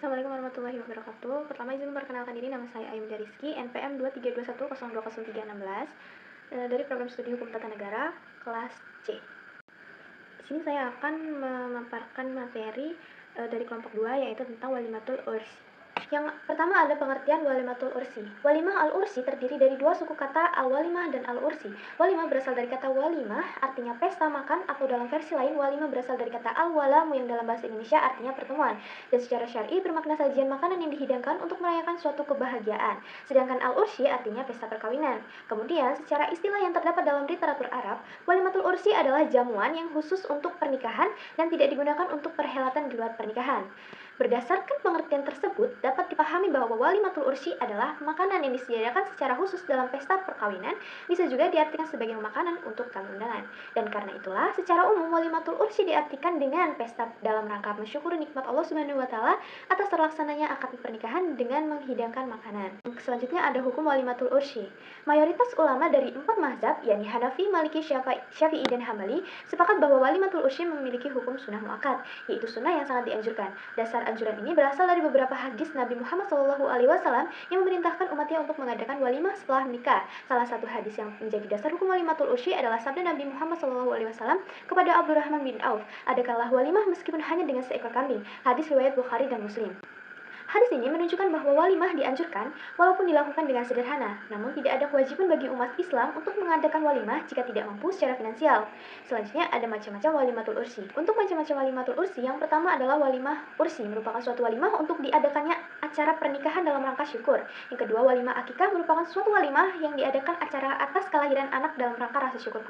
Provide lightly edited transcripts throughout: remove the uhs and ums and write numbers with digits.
Assalamualaikum warahmatullahi wabarakatuh. Pertama izin memperkenalkan diri, nama saya Ayu Rizky, NPM 2321020316 dari program studi Hukum Tata Negara kelas C. Di sini saya akan memaparkan materi dari kelompok 2, yaitu tentang walimatul ursi. Yang pertama ada pengertian walimatul ursi. Walimah al-ursi terdiri dari dua suku kata al-walimah dan al-ursi. Walimah berasal dari kata walimah, artinya pesta makan, atau dalam versi lain walimah berasal dari kata al-walamu yang dalam bahasa Indonesia artinya pertemuan. Dan secara syar'i bermakna sajian makanan yang dihidangkan untuk merayakan suatu kebahagiaan. Sedangkan al-ursi artinya pesta perkawinan. Kemudian secara istilah yang terdapat dalam literatur Arab, walimatul ursi adalah jamuan yang khusus untuk pernikahan dan tidak digunakan untuk perhelatan di luar pernikahan. Berdasarkan pengertian tersebut, dapat dipahami bahwa walimatul ursi adalah makanan yang disediakan secara khusus dalam pesta perkawinan, bisa juga diartikan sebagai makanan untuk tamu undangan. Dan karena itulah, secara umum walimatul ursi diartikan dengan pesta dalam rangka mensyukuri nikmat Allah Subhanahu wa taala atas terlaksananya akad pernikahan dengan menghidangkan makanan. Selanjutnya ada hukum walimatul ursi. Mayoritas ulama dari 4 mazhab, yakni Hanafi, Maliki, Syafi'i, dan Hambali, sepakat bahwa walimatul ursi memiliki hukum sunnah muakkad, yaitu sunnah yang sangat dianjurkan. Dasar anjuran ini berasal dari beberapa hadis Nabi Muhammad SAW yang memerintahkan umatnya untuk mengadakan walimah setelah menikah. Salah satu hadis yang menjadi dasar hukum walimatul ursi adalah sabda Nabi Muhammad SAW kepada Abdurrahman bin Auf, "Adakanlah walimah meskipun hanya dengan seekor kambing." Hadis riwayat Bukhari dan Muslim. Hadis ini menunjukkan bahwa walimah dianjurkan walaupun dilakukan dengan sederhana, namun tidak ada kewajiban bagi umat Islam untuk mengadakan walimah jika tidak mampu secara finansial. Selanjutnya ada macam-macam walimatul ursi. Untuk macam-macam walimatul ursi, yang pertama adalah walimah ursi, merupakan suatu walimah untuk diadakannya acara pernikahan dalam rangka syukur. Yang kedua, walimah akikah merupakan suatu walimah yang diadakan acara atas kelahiran anak dalam rangka rasa syukur.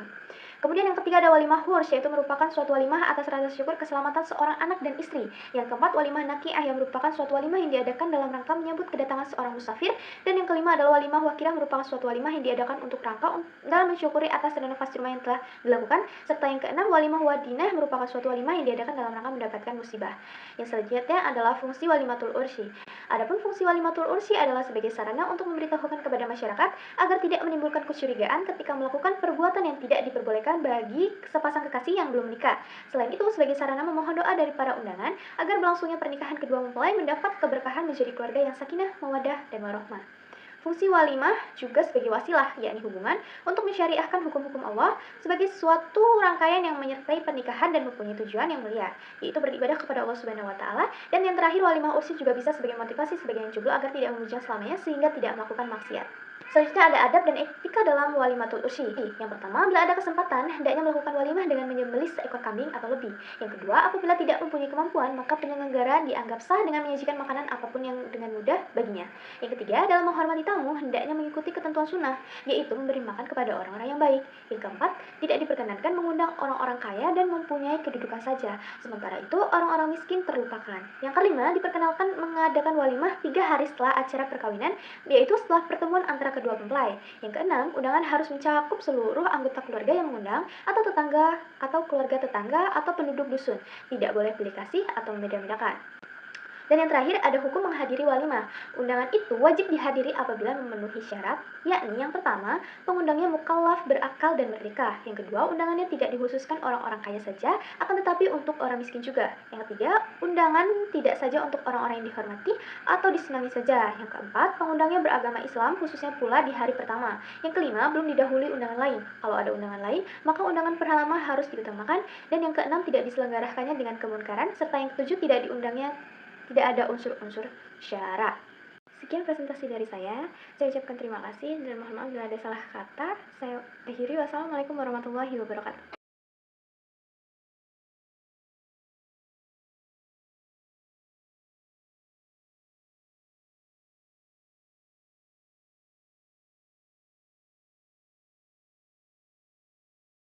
Kemudian yang ketiga ada walimah hurs, yaitu merupakan suatu walimah atas rasa syukur keselamatan seorang anak dan istri. Yang keempat, walimah nakiah yang merupakan suatu walimah yang diadakan dalam rangka menyambut kedatangan seorang musafir. Dan yang kelima adalah walimah wakirah, merupakan suatu walimah yang diadakan untuk rangka dalam mensyukuri atas renovasi rumah yang telah dilakukan. Serta yang keenam, walimah wadinah, merupakan suatu walimah yang diadakan dalam rangka mendapatkan musibah. Yang selanjutnya adalah fungsi walimatul ursi. Adapun fungsi walimatul ursi adalah sebagai sarana untuk memberitahukan kepada masyarakat agar tidak menimbulkan kecurigaan ketika melakukan perbuatan yang tidak diperbolehkan bagi sepasang kekasih yang belum menikah. Selain itu, sebagai sarana memohon doa dari para undangan agar berlangsungnya pernikahan kedua mempelai mendapat keberkahan menjadi keluarga yang sakinah, mawaddah, dan warohmah. Fungsi walimah juga sebagai wasilah, yakni hubungan untuk mensyariahkan hukum-hukum Allah sebagai suatu rangkaian yang menyertai pernikahan dan mempunyai tujuan yang mulia, yaitu beribadah kepada Allah Subhanahu wa taala. Dan yang terakhir, walimah ursi juga bisa sebagai motivasi sebagai yang jomblo agar tidak memujang selamanya sehingga tidak melakukan maksiat. Selanjutnya ada adab dan etika dalam walimatul ursi. Yang pertama, bila ada kesempatan, hendaknya melakukan walimah dengan menyembelih seekor kambing atau lebih. Yang kedua, apabila tidak mempunyai kemampuan, maka penyelenggara dianggap sah dengan menyajikan makanan apapun yang dengan mudah baginya. Yang ketiga, dalam menghormati tamu, hendaknya mengikuti ketentuan sunnah, yaitu memberi makan kepada orang-orang yang baik. Yang keempat, tidak diperkenankan mengundang orang-orang kaya dan mempunyai kedudukan saja, sementara itu orang-orang miskin terlupakan. Yang kelima, diperkenalkan mengadakan walimah 3 hari setelah acara perkawinan, yaitu setelah pertemuan antara kedua mempelai. Yang keenam, undangan harus mencakup seluruh anggota keluarga yang mengundang, atau tetangga, atau keluarga tetangga, atau penduduk dusun. Tidak boleh pilih kasih atau membeda-bedakan. Dan yang terakhir ada hukum menghadiri walimah. Undangan itu wajib dihadiri apabila memenuhi syarat, yakni yang pertama, pengundangnya mukallaf, berakal, dan merdeka. Yang kedua, undangannya tidak dikhususkan orang-orang kaya saja, akan tetapi untuk orang miskin juga. Yang ketiga, undangan tidak saja untuk orang-orang yang dihormati atau disenangi saja. Yang keempat, pengundangnya beragama Islam, khususnya pula di hari pertama. Yang kelima, belum didahului undangan lain. Kalau ada undangan lain, maka undangan pertama harus diutamakan. Dan yang keenam, tidak diselenggarakannya dengan kemunkaran. Serta yang ketujuh, tidak ada unsur-unsur syara. Sekian presentasi dari saya ucapkan terima kasih dan mohon maaf bila ada salah kata. Saya akhiri, wassalamualaikum warahmatullahi wabarakatuh.